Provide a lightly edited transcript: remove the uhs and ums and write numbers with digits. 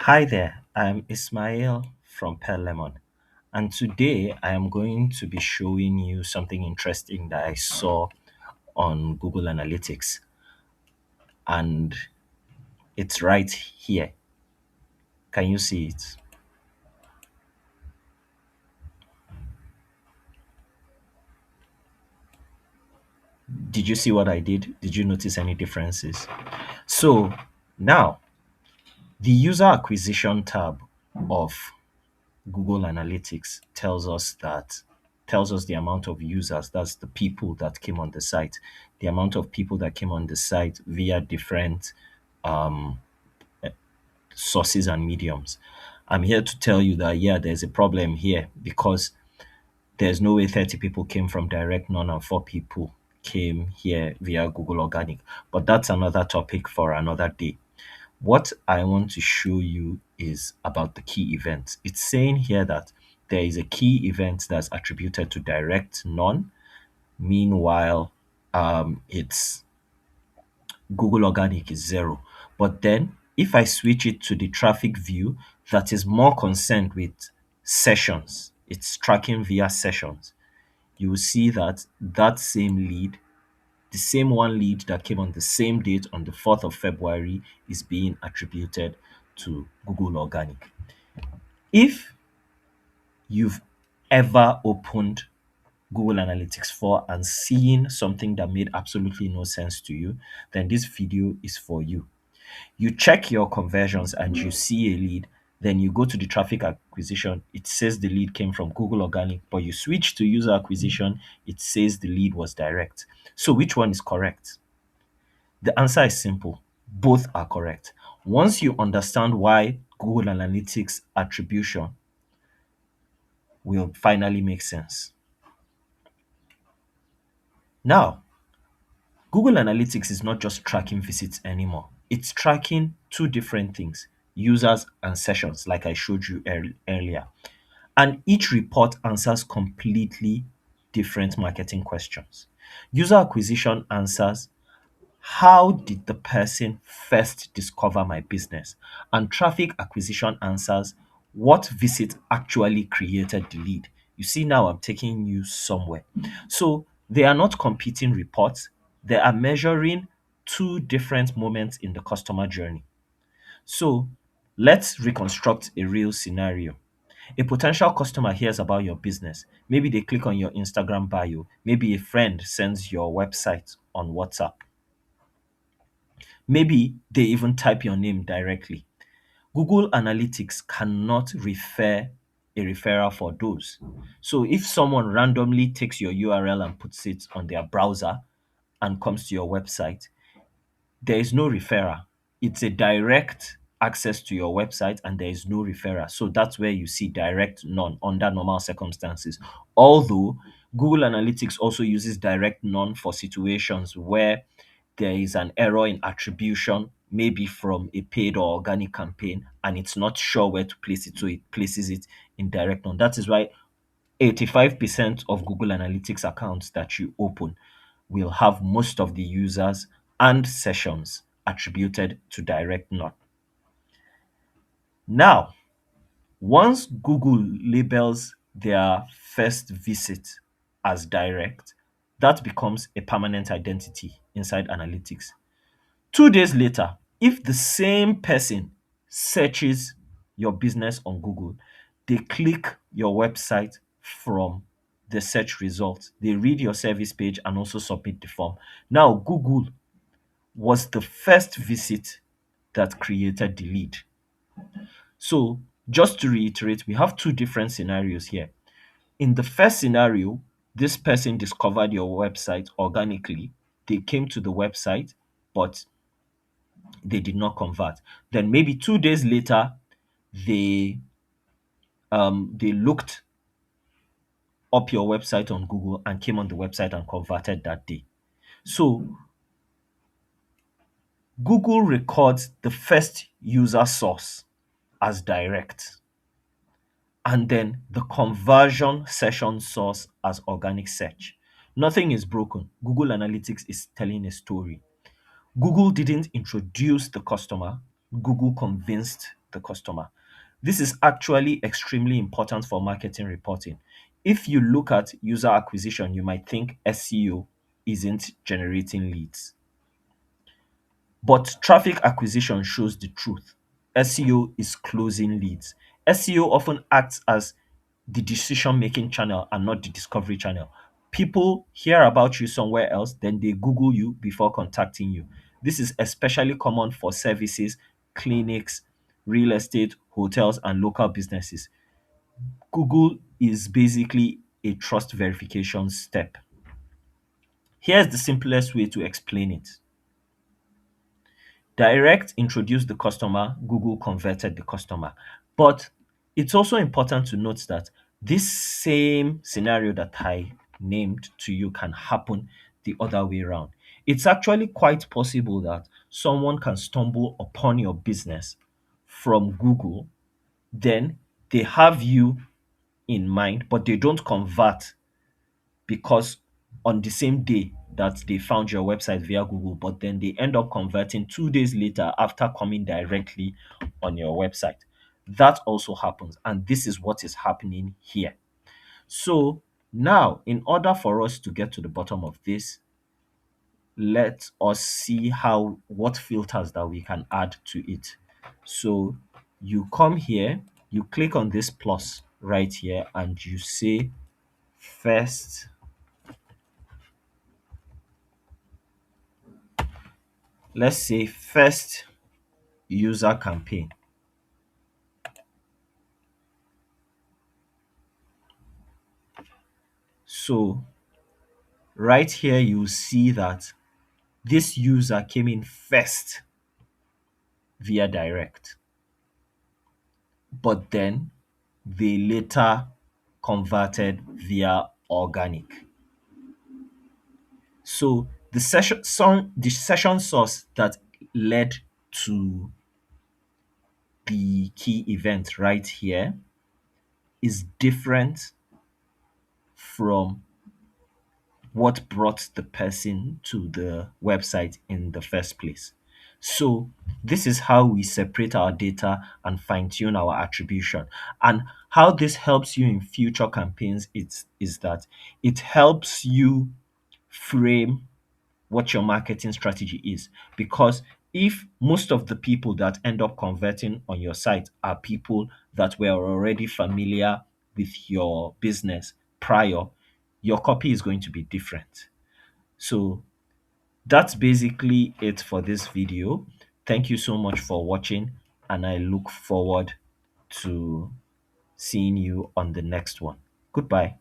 Hi there, I'm Ismail from Pearl Lemon, and today I am going to be showing you something interesting that I saw on Google Analytics, and it's right here. Can you see it? Did you see what I did? Did you notice any differences? So now, the user acquisition tab of Google Analytics tells us the amount of users, that's the people that came on the site, the amount of people that came on the site via different um, sources and mediums. I'm here to tell you that yeah, there's a problem here because there's no way 30 people came from direct none and 4 people came here via Google Organic. But that's another topic for another day. What I want to show you is about the key events. It's saying here that there is a key event that's attributed to direct none. Meanwhile, it's Google Organic is 0. But then if I switch it to the traffic view that is more concerned with sessions, it's tracking via sessions, you will see that that same lead, the same one lead that came on the same date on the 4th of February is being attributed to Google Organic. If you've ever opened Google Analytics 4 and seen something that made absolutely no sense to you, then this video is for you. You check your conversions and you see a lead, then you go to the traffic acquisition, it says the lead came from Google Organic, but you switch to user acquisition, it says the lead was direct. So which one is correct? The answer is simple. Both are correct. Once you understand why Google Analytics attribution will finally make sense. Now, Google Analytics is not just tracking visits anymore. It's tracking two different things, users and sessions, like I showed you earlier. And each report answers completely different marketing questions. User acquisition answers, how did the person first discover my business? And traffic acquisition answers, what visit actually created the lead? You see, now I'm taking you somewhere. So they are not competing reports, they are measuring two different moments in the customer journey. So let's reconstruct a real scenario. A potential customer hears about your business. Maybe they click on your Instagram bio. Maybe a friend sends your website on WhatsApp. Maybe they even type your name directly. Google Analytics cannot refer a referral for those. So if someone randomly takes your URL and puts it on their browser and comes to your website, there is no referrer. It's a direct access to your website and there is no referrer. So that's where you see direct none under normal circumstances. Although Google Analytics also uses direct none for situations where there is an error in attribution, maybe from a paid or organic campaign, and it's not sure where to place it, so it places it in direct none. That is why 85% of Google Analytics accounts that you open will have most of the users and sessions attributed to direct none. Now, once Google labels their first visit as direct, that becomes a permanent identity inside analytics. 2 days later, if the same person searches your business on Google, they click your website from the search results, they read your service page and also submit the form. Now, Google was the first visit that created the lead. So, just to reiterate, we have two different scenarios here. In the first scenario, this person discovered your website organically. They came to the website, but they did not convert. Then maybe 2 days later, they they looked up your website on Google and came on the website and converted that day. So Google records the first user source as direct, and then the conversion session source as organic search. Nothing is broken. Google Analytics is telling a story. Google didn't introduce the customer. Google convinced the customer. This is actually extremely important for marketing reporting. If you look at user acquisition, you might think SEO isn't generating leads. But traffic acquisition shows the truth. SEO is closing leads. SEO often acts as the decision making channel and not the discovery channel. People hear about you somewhere else, then they Google you before contacting you. This is especially common for services, clinics, real estate, hotels, and local businesses. Google is basically a trust verification step. Here's the simplest way to explain it. Direct introduced the customer, Google converted the customer. But it's also important to note that this same scenario that I named to you can happen the other way around. It's actually quite possible that someone can stumble upon your business from Google, then they have you in mind, but they don't convert because on the same day that they found your website via Google, but then they end up converting 2 days later after coming directly on your website. That also happens, and this is what is happening here. So now, in order for us to get to the bottom of this, let us see how what filters that we can add to it. So you come here, you click on this plus right here, and you say first, let's say first user campaign. So right here, you see that this user came in first via direct, but then they later converted via organic. So the session source that led to the key event right here is different from what brought the person to the website in the first place. So this is how we separate our data and fine tune our attribution. And how this helps you in future campaigns is that it helps you frame what your marketing strategy is. Because if most of the people that end up converting on your site are people that were already familiar with your business prior, your copy is going to be different. So that's basically it for this video. Thank you so much for watching, and I look forward to seeing you on the next one. Goodbye.